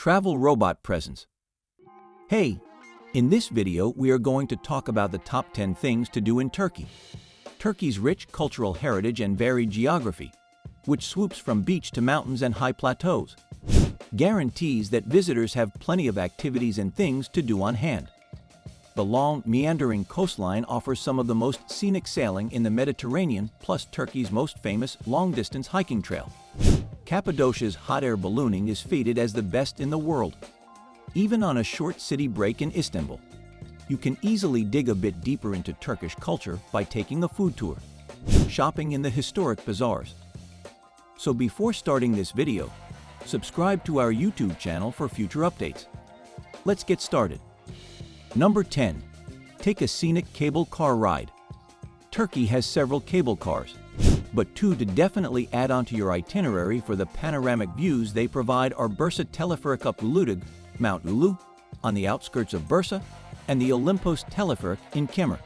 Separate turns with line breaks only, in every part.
Travel robot presence. Hey, in this video we are going to talk about the top 10 things to do in Turkey. Turkey's rich cultural heritage and varied geography, which swoops from beach to mountains and high plateaus, guarantees that visitors have plenty of activities and things to do on hand. The long, meandering coastline offers some of the most scenic sailing in the Mediterranean, plus Turkey's most famous long-distance hiking trail. Cappadocia's hot air ballooning is feted as the best in the world. Even on a short city break in Istanbul, you can easily dig a bit deeper into Turkish culture by taking a food tour, shopping in the historic bazaars. So before starting this video, subscribe to our YouTube channel for future updates. Let's get started. Number 10. Take a scenic cable car ride. Turkey has several cable cars, but two to definitely add onto your itinerary for the panoramic views they provide are Bursa Teleferic up Ölüdeniz, Mount Ulu, on the outskirts of Bursa, and the Olympos Teleferic in Kemer.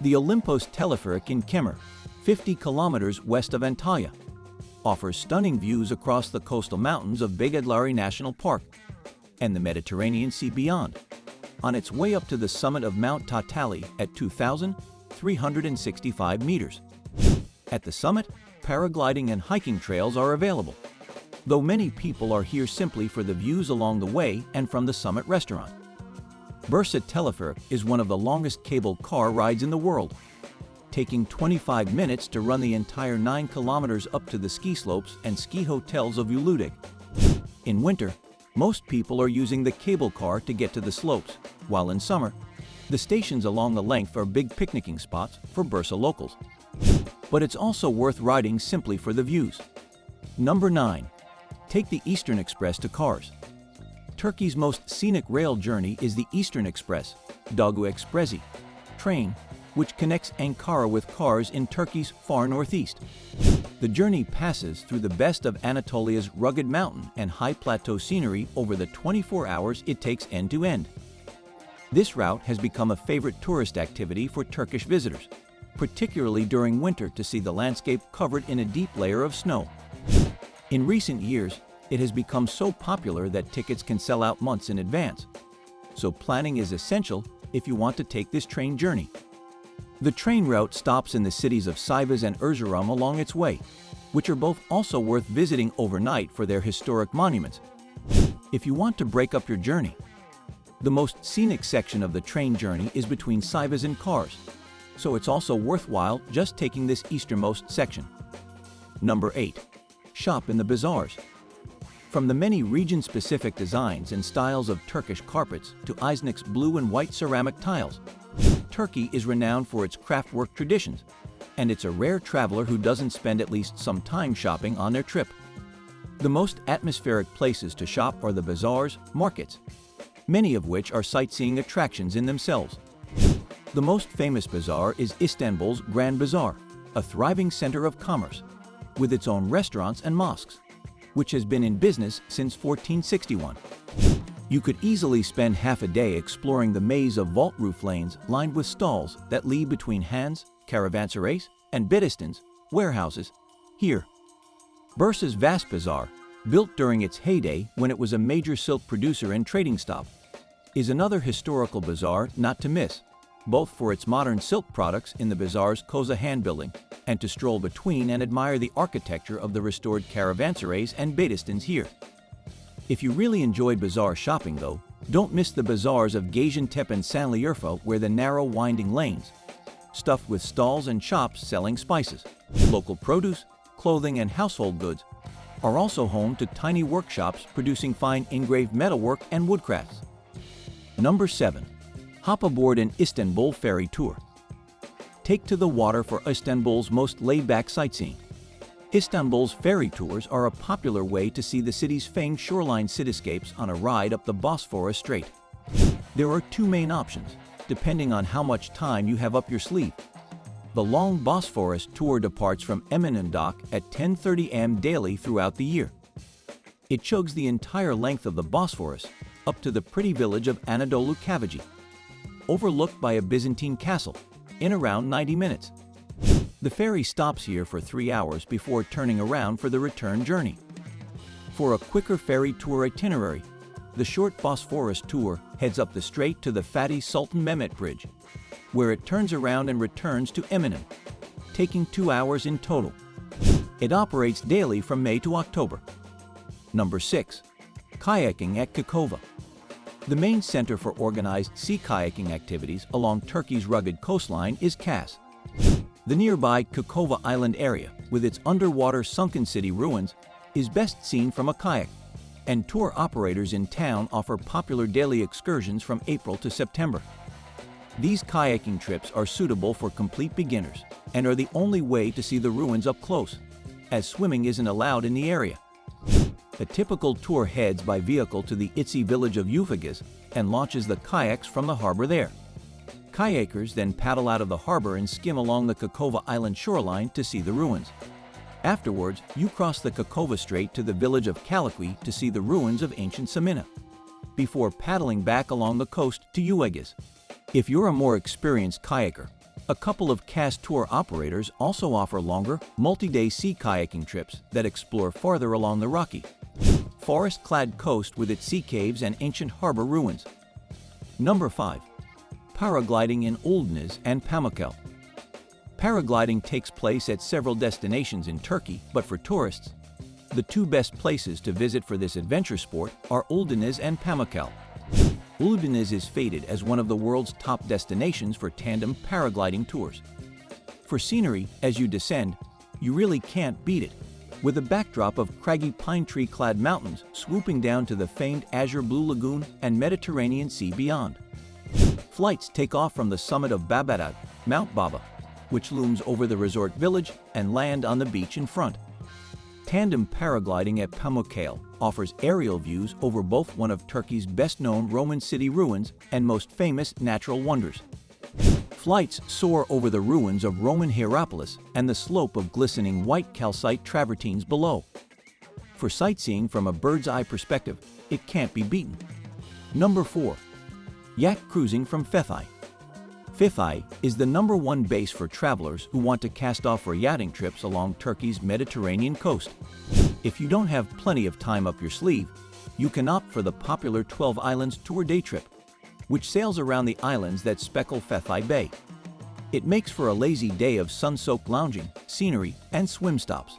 The Olympos Teleferic in Kemer, 50 kilometers west of Antalya, offers stunning views across the coastal mountains of Begedlari National Park and the Mediterranean Sea beyond, on its way up to the summit of Mount Tatali at 2,365 meters. At the summit, paragliding and hiking trails are available, though many people are here simply for the views along the way and from the summit restaurant. Bursa Teleferic is one of the longest cable car rides in the world, taking 25 minutes to run the entire 9 kilometers up to the ski slopes and ski hotels of Ölüdeniz. In winter, most people are using the cable car to get to the slopes, while in summer, the stations along the length are big picnicking spots for Bursa locals. But it's also worth riding simply for the views. Number 9. Take the Eastern Express to Kars. Turkey's most scenic rail journey is the Eastern Express, Doğu Ekspresi, train, which connects Ankara with Kars in Turkey's far northeast. The journey passes through the best of Anatolia's rugged mountain and high plateau scenery over the 24 hours it takes end to end. This route has become a favorite tourist activity for Turkish visitors, particularly during winter to see the landscape covered in a deep layer of snow. In recent years, it has become so popular that tickets can sell out months in advance, so planning is essential if you want to take this train journey. The train route stops in the cities of Sivas and Erzurum along its way, which are both also worth visiting overnight for their historic monuments. If you want to break up your journey, the most scenic section of the train journey is between Sivas and Kars, so it's also worthwhile just taking this easternmost section. Number 8. Shop in the bazaars. From the many region-specific designs and styles of Turkish carpets to Iznik's blue and white ceramic tiles, Turkey is renowned for its craftwork traditions, and it's a rare traveler who doesn't spend at least some time shopping on their trip. The most atmospheric places to shop are the bazaars, markets, many of which are sightseeing attractions in themselves. The most famous bazaar is Istanbul's Grand Bazaar, a thriving center of commerce, with its own restaurants and mosques, which has been in business since 1461. You could easily spend half a day exploring the maze of vault roof lanes lined with stalls that lead between Hans, caravanserais, and bedestans, warehouses, here. Bursa's vast bazaar, built during its heyday when it was a major silk producer and trading stop, is another historical bazaar not to miss, both for its modern silk products in the bazaar's Koza hand building and to stroll between and admire the architecture of the restored caravanserais and bedestans here. If you really enjoyed bazaar shopping though, don't miss the bazaars of Gaziantep and Şanlıurfa, where the narrow winding lanes, stuffed with stalls and shops selling spices, local produce, clothing and household goods, are also home to tiny workshops producing fine engraved metalwork and woodcrafts. Number 7. Hop aboard an Istanbul ferry tour. Take to the water for Istanbul's most laid-back sightseeing. Istanbul's ferry tours are a popular way to see the city's famed shoreline cityscapes on a ride up the Bosphorus Strait. There are two main options, depending on how much time you have up your sleeve. The long Bosphorus tour departs from Eminönü Dock at 10:30 a.m. daily throughout the year. It chugs the entire length of the Bosphorus up to the pretty village of Anadolu Kavaji, overlooked by a Byzantine castle, in around 90 minutes. The ferry stops here for 3 hours before turning around for the return journey. For a quicker ferry tour itinerary, The short Bosphorus tour heads up the strait to the Fatih Sultan Mehmet Bridge, where it turns around and returns to Eminönü, taking 2 hours in total. It operates daily from May to October. Number 6. Kayaking at Kekova. The main center for organized sea kayaking activities along Turkey's rugged coastline is Kos. The nearby Kekova Island area, with its underwater sunken city ruins, is best seen from a kayak, and tour operators in town offer popular daily excursions from April to September. These kayaking trips are suitable for complete beginners and are the only way to see the ruins up close, as swimming isn't allowed in the area. A typical tour heads by vehicle to the Itzy village of Ephesus and launches the kayaks from the harbor there. Kayakers then paddle out of the harbor and skim along the Kekova Island shoreline to see the ruins. Afterwards, you cross the Kekova Strait to the village of Kayaking to see the ruins of ancient Smyrna, before paddling back along the coast to Ölüdeniz. If you're a more experienced kayaker, a couple of Kos tour operators also offer longer, multi-day sea kayaking trips that explore farther along the rocky, forest-clad coast with its sea caves and ancient harbor ruins. Number 5. Paragliding in Ölüdeniz and Pamukkale. Paragliding takes place at several destinations in Turkey, but for tourists, the two best places to visit for this adventure sport are Ölüdeniz and Pamukkale. Ölüdeniz is fated as one of the world's top destinations for tandem paragliding tours. For scenery, as you descend, you really can't beat it, with a backdrop of craggy pine tree-clad mountains swooping down to the famed azure blue lagoon and Mediterranean Sea beyond. Flights take off from the summit of Babadağ, Mount Baba, which looms over the resort village, and land on the beach in front. Tandem paragliding at Pamukkale offers aerial views over both one of Turkey's best-known Roman city ruins and most famous natural wonders. Flights soar over the ruins of Roman Hierapolis and the slope of glistening white calcite travertines below. For sightseeing from a bird's-eye perspective, it can't be beaten. Number 4. Yacht cruising from Fethiye. Fethiye is the #1 base for travelers who want to cast off for yachting trips along Turkey's Mediterranean coast. If you don't have plenty of time up your sleeve, you can opt for the popular 12 Islands Tour day trip, which sails around the islands that speckle Fethiye Bay. It makes for a lazy day of sun-soaked lounging, scenery, and swim stops.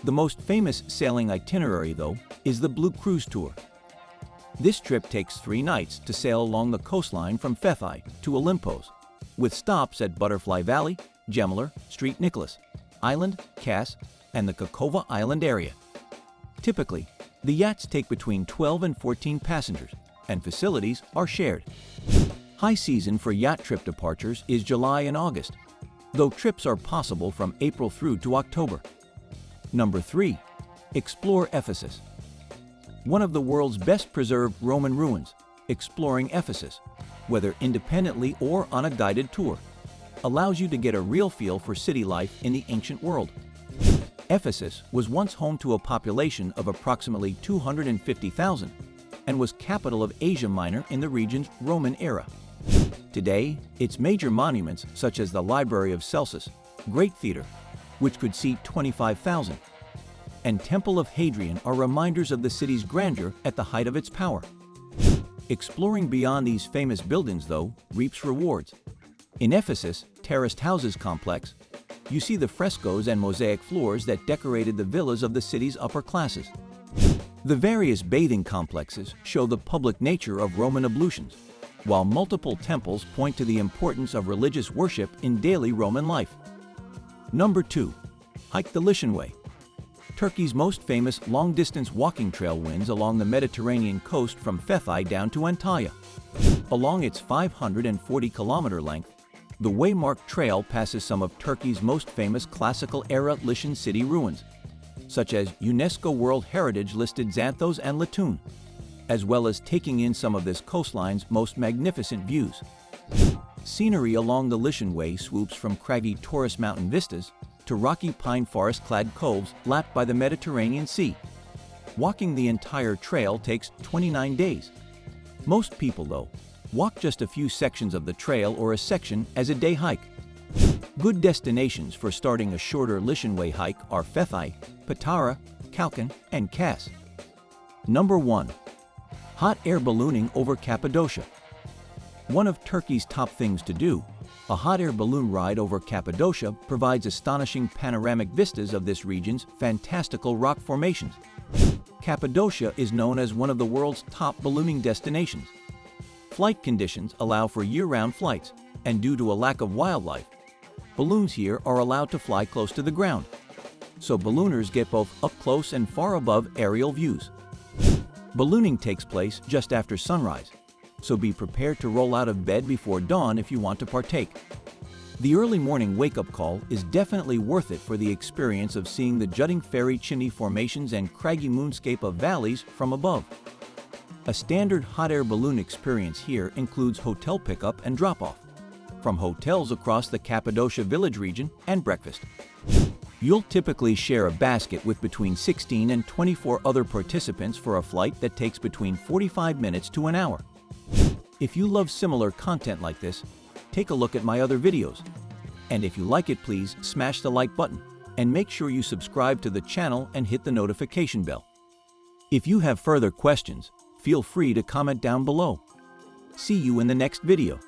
The most famous sailing itinerary, though, is the Blue Cruise Tour. This trip takes 3 nights to sail along the coastline from Fethiye to Olympos, with stops at Butterfly Valley, Gemler, Street Nicholas, Island, Kos, and the Kekova Island area. Typically, the yachts take between 12 and 14 passengers, and facilities are shared. High season for yacht trip departures is July and August, though trips are possible from April through to October. Number 3. Explore Ephesus. One of the world's best preserved Roman ruins, exploring Ephesus, whether independently or on a guided tour, allows you to get a real feel for city life in the ancient world. Ephesus was once home to a population of approximately 250,000 and was capital of Asia Minor in the region's Roman era. Today, its major monuments, such as the Library of Celsus, Great Theater, which could seat 25,000, and Temple of Hadrian are reminders of the city's grandeur at the height of its power. Exploring beyond these famous buildings, though, reaps rewards. In Ephesus' terraced houses complex, you see the frescoes and mosaic floors that decorated the villas of the city's upper classes. The various bathing complexes show the public nature of Roman ablutions, while multiple temples point to the importance of religious worship in daily Roman life. Number 2. Hike the Lycian Way. Turkey's most famous long-distance walking trail winds along the Mediterranean coast from Fethiye down to Antalya. Along its 540-kilometer length, the Waymark Trail passes some of Turkey's most famous classical-era Lycian city ruins, such as UNESCO World Heritage-listed Xanthos and Latun, as well as taking in some of this coastline's most magnificent views. Scenery along the Lycian Way swoops from craggy Taurus mountain vistas to rocky pine forest-clad coves lapped by the Mediterranean Sea. Walking the entire trail takes 29 days. Most people, though, walk just a few sections of the trail or a section as a day hike. Good destinations for starting a shorter Lycian Way hike are Fethiye, Patara, Kayaking, and Kos. Number 1. Hot air ballooning over Cappadocia. One of Turkey's top things to do, a hot air balloon ride over Cappadocia provides astonishing panoramic vistas of this region's fantastical rock formations. Cappadocia is known as one of the world's top ballooning destinations. Flight conditions allow for year-round flights, and due to a lack of wildlife, balloons here are allowed to fly close to the ground, so ballooners get both up-close and far above aerial views. Ballooning takes place just after sunrise, so be prepared to roll out of bed before dawn if you want to partake. The early morning wake-up call is definitely worth it for the experience of seeing the jutting Ferry chimney formations and craggy moonscape of valleys from above. A standard hot air balloon experience here includes hotel pickup and drop-off, from hotels across the Cappadocia village region, and breakfast. You'll typically share a basket with between 16 and 24 other participants for a flight that takes between 45 minutes to an hour. If you love similar content like this, take a look at my other videos. And if you like it, please smash the like button and make sure you subscribe to the channel and hit the notification bell. If you have further questions, feel free to comment down below. See you in the next video.